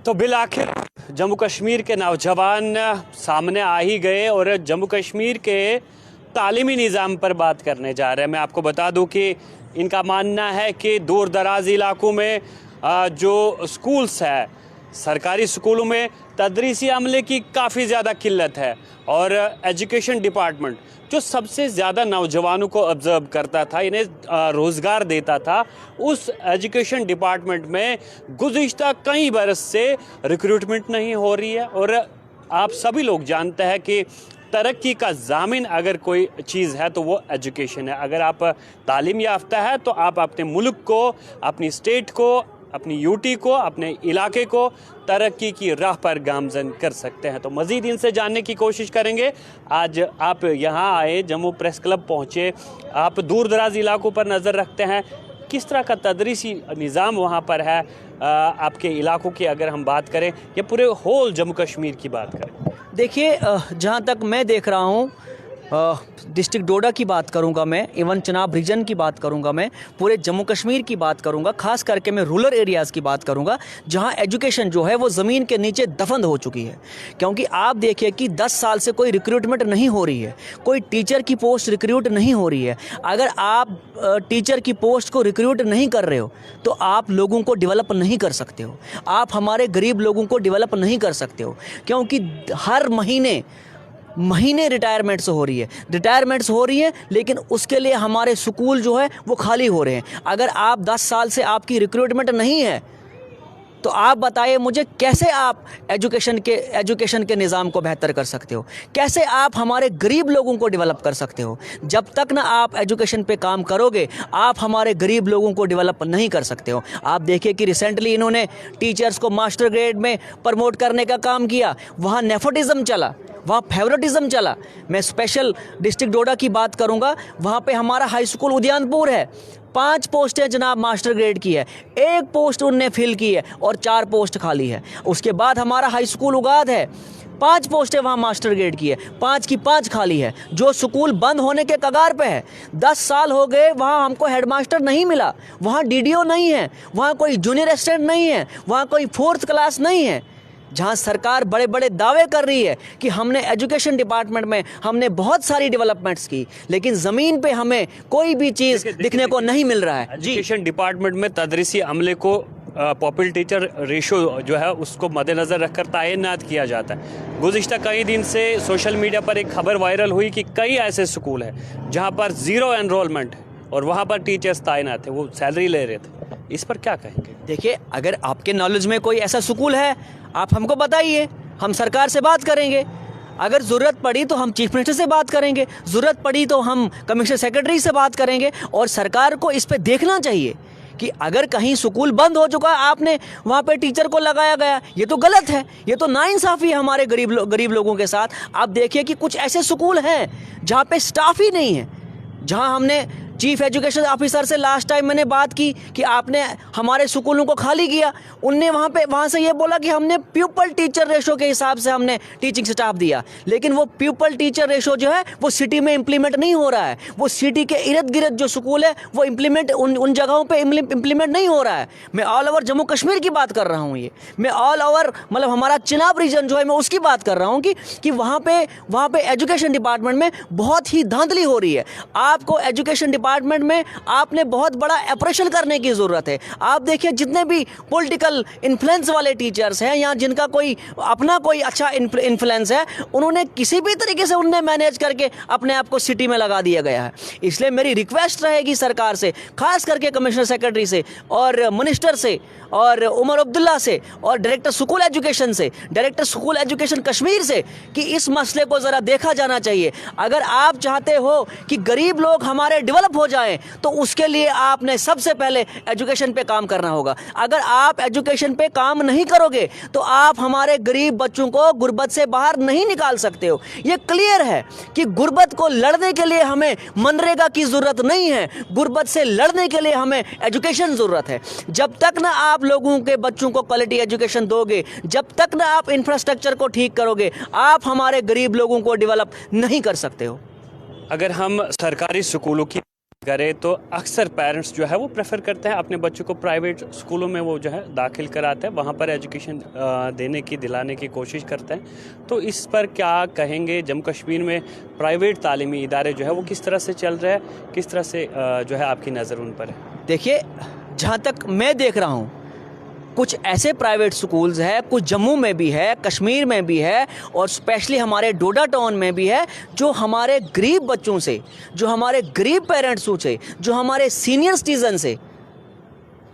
तो बिल आखिर जम्मू कश्मीर के नौजवान सामने आ ही गए और जम्मू कश्मीर के तालीमी निज़ाम पर बात करने जा रहे हैं। मैं आपको बता दूं कि इनका मानना है कि दूर दराज इलाकों में जो स्कूल्स है, सरकारी स्कूलों में तदरीसी अमले की काफ़ी ज़्यादा किल्लत है और एजुकेशन डिपार्टमेंट जो सबसे ज़्यादा नौजवानों को ऑब्ज़र्व करता था, इन्हें रोज़गार देता था, उस एजुकेशन डिपार्टमेंट में गुज़िश्ता कई बरस से रिक्रूटमेंट नहीं हो रही है। और आप सभी लोग जानते हैं कि तरक्की का ज़ामिन अगर कोई चीज़ है तो वो एजुकेशन है। अगर आप तालीम याफ्ता है तो आप अपने मुल्क को, अपनी स्टेट को, अपनी यूटी को, अपने इलाके को तरक्की की राह पर गामजन कर सकते हैं। तो मज़ीद इनसे जानने की कोशिश करेंगे। आज आप यहाँ आए, जम्मू प्रेस क्लब पहुँचे, आप दूर दराज इलाकों पर नज़र रखते हैं, किस तरह का तदरीसी निज़ाम वहाँ पर है? आपके इलाकों की अगर हम बात करें या पूरे होल जम्मू कश्मीर की बात करें। देखिए, जहाँ तक मैं देख रहा हूँ, डिस्ट्रिक्ट डोडा की बात करूंगा मैं, इवन चनाब रीजन की बात करूंगा मैं, पूरे जम्मू कश्मीर की बात करूंगा, खास करके मैं रूरल एरियाज़ की बात करूंगा जहां एजुकेशन जो है वो ज़मीन के नीचे दफन हो चुकी है। क्योंकि आप देखिए कि 10 साल से कोई रिक्रूटमेंट नहीं हो रही है, कोई टीचर की पोस्ट रिक्रूट नहीं हो रही है। अगर आप टीचर की पोस्ट को रिक्रूट नहीं कर रहे हो तो आप लोगों को डेवलप नहीं कर सकते हो, आप हमारे गरीब लोगों को डेवलप नहीं कर सकते हो। क्योंकि हर महीने रिटायरमेंट्स हो रही है, लेकिन उसके लिए हमारे स्कूल जो है वो खाली हो रहे हैं। अगर आप 10 साल से आपकी रिक्रूटमेंट नहीं है तो आप बताइए मुझे, कैसे आप एजुकेशन के निज़ाम को बेहतर कर सकते हो, कैसे आप हमारे गरीब लोगों को डेवलप कर सकते हो? जब तक ना आप एजुकेशन पे काम करोगे, आप हमारे गरीब लोगों को डेवलप नहीं कर सकते हो। आप देखिए कि रिसेंटली इन्होंने टीचर्स को मास्टर ग्रेड में प्रमोट करने का काम किया, वहाँ नेपोटिज्म चला, वहाँ फेवरेटिज्म चला। मैं स्पेशल डिस्ट्रिक्ट डोडा की बात करूँगा, वहाँ पे हमारा हाई स्कूल उदयनपुर है, 5 पोस्टें जनाब मास्टर ग्रेड की है, 1 पोस्ट उनने फिल की है और 4 पोस्ट खाली है। उसके बाद हमारा हाई स्कूल उगाद है, 5 पोस्टें वहाँ मास्टर ग्रेड की है, 5 की 5 खाली है। जो स्कूल बंद होने के कगार पे है, 10 साल हो गए, वहाँ हमको हेडमास्टर नहीं मिला, वहाँ डीडीओ नहीं है, वहाँ कोई जूनियर असिस्टेंट नहीं है, वहाँ कोई 4th क्लास नहीं है। जहाँ सरकार बड़े बड़े दावे कर रही है कि हमने एजुकेशन डिपार्टमेंट में हमने बहुत सारी डेवलपमेंट्स की, लेकिन ज़मीन पे हमें कोई भी चीज़ दिखने को नहीं मिल रहा है। एजुकेशन डिपार्टमेंट में तदरीसी अमले को पॉपुलर टीचर रेशो जो है उसको मद्देनज़र रखकर तैनात किया जाता है। गुज़िश्ता कई दिन से सोशल मीडिया पर एक खबर वायरल हुई कि कई ऐसे स्कूल हैं जहाँ पर 0 एनरोलमेंट है और वहाँ पर टीचर्स तैनात थे, वो सैलरी ले रहे थे। इस पर क्या कहेंगे? देखिए, अगर आपके नॉलेज में कोई ऐसा स्कूल है आप हमको बताइए, हम सरकार से बात करेंगे। अगर ज़रूरत पड़ी तो हम चीफ मिनिस्टर से बात करेंगे, ज़रूरत पड़ी तो हम कमिश्नर सेक्रेटरी से बात करेंगे। और सरकार को इस पे देखना चाहिए कि अगर कहीं स्कूल बंद हो चुका है, आपने वहाँ पे टीचर को लगाया गया, ये तो गलत है, ये तो नाइंसाफ़ी है हमारे गरीब लोगों के साथ। आप देखिए कि कुछ ऐसे स्कूल हैं जहाँ पे स्टाफ ही नहीं है, जहाँ हमने चीफ एजुकेशन ऑफिसर से लास्ट टाइम मैंने बात की कि आपने हमारे स्कूलों को खाली किया, उनने वहाँ से ये बोला कि हमने प्यूपल टीचर रेशो के हिसाब से हमने टीचिंग स्टाफ दिया, लेकिन वो प्यूपल टीचर रेशो जो है वो सिटी में इम्प्लीमेंट नहीं हो रहा है। वो सिटी के इर्द गिर्द जो स्कूल है वो इम्प्लीमेंट उन जगहों पर इम्प्लीमेंट नहीं हो रहा है। मैं ऑल ओवर जम्मू कश्मीर की बात कर रहा हूँ, ये मैं ऑल ओवर मतलब हमारा चिनाब रीजन जो है मैं उसकी बात कर रहा हूँ कि वहाँ पे एजुकेशन डिपार्टमेंट में बहुत ही धांधली हो रही है। आपको एजुकेशन डिपार्टमेंट में आपने बहुत बड़ा ऑपरेशन करने की ज़रूरत है। आप देखिए, जितने भी पॉलिटिकल इन्फ्लुएंस वाले टीचर्स हैं या जिनका कोई अपना कोई अच्छा इन्फ्लुएंस है, उन्होंने किसी भी तरीके से उन्हें मैनेज करके अपने आप को सिटी में लगा दिया गया है। इसलिए मेरी रिक्वेस्ट रहेगी सरकार से, खास करके कमिश्नर सेक्रेटरी से और मिनिस्टर से और उमर अब्दुल्ला से और डायरेक्टर स्कूल एजुकेशन कश्मीर से कि इस मसले को ज़रा देखा जाना चाहिए। अगर आप चाहते हो कि गरीब लोग हमारे डेवलप हो जाएं तो उसके लिए आपने सबसे पहले एजुकेशन पे काम करना होगा। अगर आप एजुकेशन पे काम नहीं करोगे तो आप हमारे गरीब बच्चों को गुर्बत से बाहर नहीं निकाल सकते हो। ये क्लियर है कि गुर्बत को लड़ने के लिए हमें मनरेगा की ज़रूरत नहीं है, गुर्बत से लड़ने के लिए हमें एजुकेशन ज़रूरत है। जब तक ना आप लोगों के बच्चों को क्वालिटी एजुकेशन दोगे, जब तक ना आप इंफ्रास्ट्रक्चर को ठीक करोगे, आप हमारे गरीब लोगों को डेवलप नहीं कर सकते हो। अगर हम सरकारी स्कूलों की करें तो अक्सर पेरेंट्स जो है वो प्रेफर करते हैं अपने बच्चों को प्राइवेट स्कूलों में वो जो है दाखिल कराते हैं, वहाँ पर एजुकेशन दिलाने की कोशिश करते हैं। तो इस पर क्या कहेंगे? जम्मू कश्मीर में प्राइवेट तालीमी इदारे जो है वो किस तरह से चल रहे हैं, किस तरह से जो है आपकी नज़र उन पर है? देखिए, जहाँ तक मैं देख रहा हूँ, कुछ ऐसे प्राइवेट स्कूल्स है, कुछ जम्मू में भी है, कश्मीर में भी है, और स्पेशली हमारे डोडा टाउन में भी है, जो हमारे गरीब बच्चों से, जो हमारे गरीब पेरेंट्सों से, जो हमारे सीनियर सिटीजन से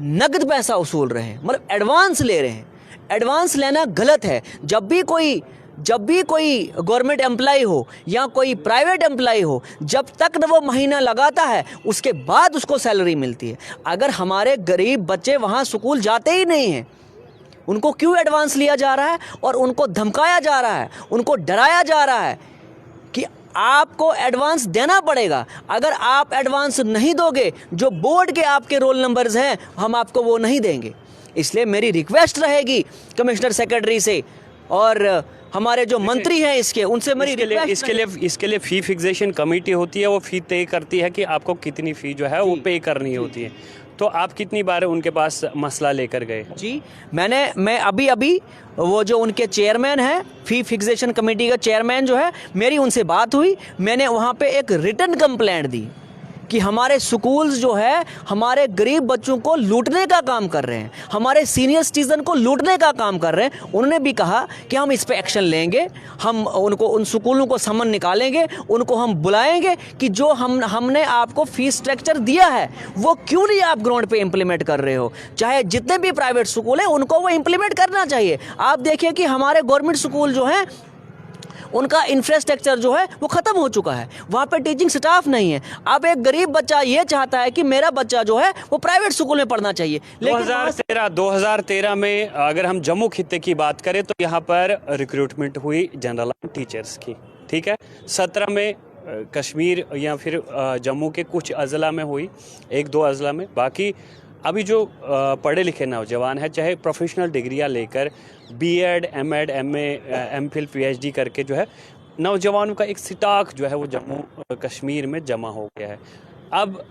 नगद पैसा वसूल रहे हैं, मतलब एडवांस ले रहे हैं। एडवांस लेना गलत है। जब भी कोई गवर्नमेंट एम्प्लॉय हो या कोई प्राइवेट एम्प्लॉय हो, जब तक न वो महीना लगाता है उसके बाद उसको सैलरी मिलती है। अगर हमारे गरीब बच्चे वहाँ स्कूल जाते ही नहीं हैं, उनको क्यों एडवांस लिया जा रहा है और उनको धमकाया जा रहा है, उनको डराया जा रहा है कि आपको एडवांस देना पड़ेगा। अगर आप एडवांस नहीं दोगे, जो बोर्ड के आपके रोल नंबर्स हैं, हम आपको वो नहीं देंगे। इसलिए मेरी रिक्वेस्ट रहेगी कमिश्नर सेक्रेटरी से और हमारे जो मंत्री हैं उनसे मेरी इसके लिए फ़ी फिक्सेशन कमेटी होती है, वो फ़ी तय करती है कि आपको कितनी फ़ी जो है वो पे करनी होती है। तो आप कितनी बार उनके पास मसला लेकर गए? जी, मैं अभी वो जो उनके चेयरमैन हैं, फ़ी फिक्सेशन कमेटी का चेयरमैन जो है, मेरी उनसे बात हुई। मैंने वहाँ पे एक रिटन कंप्लेंट दी कि हमारे स्कूल्स जो है हमारे गरीब बच्चों को लूटने का काम कर रहे हैं, हमारे सीनियर सिटीज़न को लूटने का काम कर रहे हैं। उन्होंने भी कहा कि हम इस पे एक्शन लेंगे, हम उन स्कूलों को समन निकालेंगे, उनको हम बुलाएंगे कि जो हमने आपको फीस स्ट्रक्चर दिया है वो क्यों नहीं आप ग्राउंड पे इम्प्लीमेंट कर रहे हो। चाहे जितने भी प्राइवेट स्कूल हैं उनको वो इम्प्लीमेंट करना चाहिए। आप देखिए कि हमारे गवर्नमेंट स्कूल जो हैं उनका इंफ्रास्ट्रक्चर जो है वो ख़त्म हो चुका है, वहाँ पे टीचिंग स्टाफ नहीं है। अब एक गरीब बच्चा ये चाहता है कि मेरा बच्चा जो है वो प्राइवेट स्कूल में पढ़ना चाहिए। 2013 में अगर हम जम्मू खित्ते की बात करें तो यहाँ पर रिक्रूटमेंट हुई जनरल टीचर्स की, ठीक है। 17 में कश्मीर या फिर जम्मू के कुछ अजला में हुई, 1-2 अजला में। बाकी अभी जो पढ़े लिखे नौजवान हैं, चाहे प्रोफेशनल डिग्रियां लेकर BEd, MEd, MA, MPhil, PhD करके जो है नौजवानों का एक स्टॉक जो है वो जम्मू कश्मीर में जमा हो गया है। अब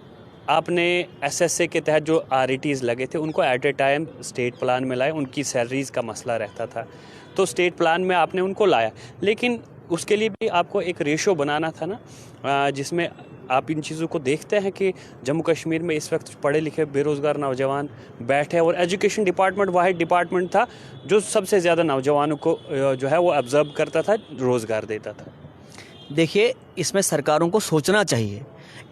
आपने एसएसए के तहत जो आरईटीज़ लगे थे उनको at a time state plan में लाए। उनकी सैलरीज़ का मसला रहता था तो स्टेट प्लान में आपने उनको लाया, लेकिन उसके लिए भी आपको एक रेशो बनाना था ना, जिसमें आप इन चीज़ों को देखते हैं कि जम्मू कश्मीर में इस वक्त पढ़े लिखे बेरोज़गार नौजवान बैठे और एजुकेशन डिपार्टमेंट वाहिद डिपार्टमेंट था जो सबसे ज़्यादा नौजवानों को जो है वो ऑब्जर्व करता था, रोज़गार देता था। देखिए, इसमें सरकारों को सोचना चाहिए,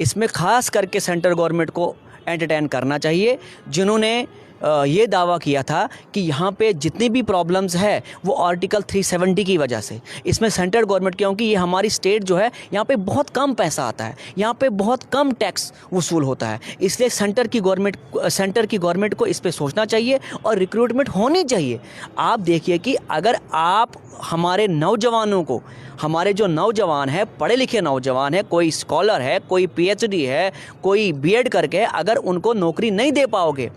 इसमें ख़ास करके सेंट्रल गवर्नमेंट को एंटरटेन करना चाहिए, जिन्होंने ये दावा किया था कि यहाँ पे जितनी भी प्रॉब्लम्स है वो आर्टिकल 370 की वजह से। इसमें सेंट्रल गवर्नमेंट, क्योंकि ये हमारी स्टेट जो है यहाँ पे बहुत कम पैसा आता है, यहाँ पे बहुत कम टैक्स वसूल होता है, इसलिए सेंटर की गवर्नमेंट को इस पे सोचना चाहिए और रिक्रूटमेंट होनी चाहिए। आप देखिए कि अगर आप हमारे नौजवानों को, हमारे जो नौजवान है, पढ़े लिखे नौजवान है, कोई स्कॉलर है, कोई पीएचडी है, कोई बीएड करके, अगर उनको नौकरी नहीं दे पाओगे,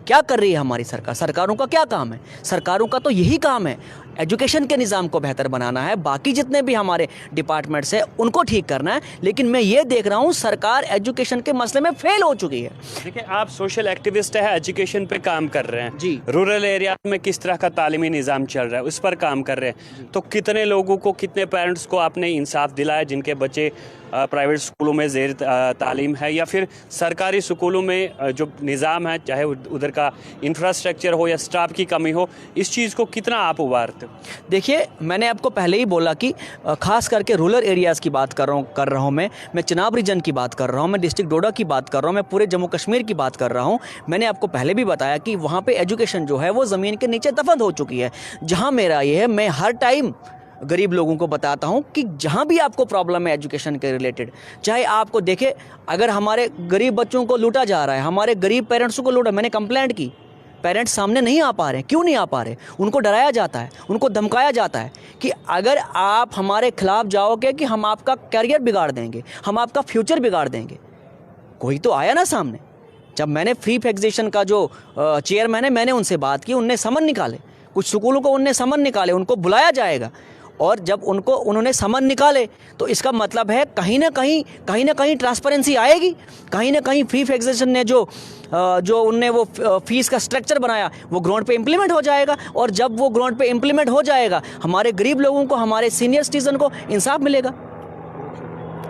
क्या कर रही है हमारी सरकार? सरकारों का क्या काम है? सरकारों का तो यही काम है एजुकेशन के निज़ाम को बेहतर बनाना है, बाकी जितने भी हमारे डिपार्टमेंट्स हैं उनको ठीक करना है। लेकिन मैं ये देख रहा हूँ सरकार एजुकेशन के मसले में फेल हो चुकी है। देखिए, आप सोशल एक्टिविस्ट है, एजुकेशन पे काम कर रहे हैं जी। रूरल एरिया में किस तरह का तालीमी निज़ाम चल रहा है उस पर काम कर रहे हैं, तो कितने लोगों को, कितने पेरेंट्स को आपने इंसाफ दिलाया जिनके बच्चे प्राइवेट स्कूलों में ज़ेर तालीम है या फिर सरकारी स्कूलों में जो निज़ाम है, चाहे उधर का इंफ्रास्ट्रक्चर हो या स्टाफ की कमी हो, इस चीज़ को कितना आप उभारते हो? देखिए, मैंने आपको पहले ही बोला कि ख़ास करके रूरल एरियाज़ की बात कर रहा हूँ मैं चिनाब रीजन की बात कर रहा हूँ, मैं डिस्ट्रिक्ट डोडा की बात कर रहा हूँ, मैं पूरे जम्मू कश्मीर की बात कर रहा हूँ। मैंने आपको पहले भी बताया कि वहाँ पे एजुकेशन जो है वो ज़मीन के नीचे दफन हो चुकी है। जहाँ मेरा ये है, मैं हर टाइम गरीब लोगों को बताता हूँ कि जहाँ भी आपको प्रॉब्लम है एजुकेशन के रिलेटेड, चाहे आपको देखे, अगर हमारे गरीब बच्चों को लूटा जा रहा है, हमारे गरीब पेरेंट्स को लूटा, मैंने कंप्लेंट की, पेरेंट्स सामने नहीं आ पा रहे। क्यों नहीं आ पा रहे? उनको डराया जाता है, उनको धमकाया जाता है कि अगर आप हमारे खिलाफ जाओगे कि हम आपका करियर बिगाड़ देंगे, हम आपका फ्यूचर बिगाड़ देंगे। कोई तो आया ना सामने। जब मैंने फ़ी फिक्सेशन का जो चेयरमैन है, मैंने उनसे बात की, उनने समन निकाले, कुछ स्कूलों को उनने समन निकाले, उनको बुलाया जाएगा और जब उन्होंने समन निकाले तो इसका मतलब है कहीं ना कहीं ट्रांसपेरेंसी आएगी, कहीं ना कहीं फी फिक्सेशन ने जो उनने वो फीस का स्ट्रक्चर बनाया वो ग्राउंड पे इम्प्लीमेंट हो जाएगा, और जब वो ग्राउंड पे इम्प्लीमेंट हो जाएगा हमारे गरीब लोगों को, हमारे सीनियर सिटीजन को इंसाफ मिलेगा।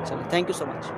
चलो, थैंक यू सो मच।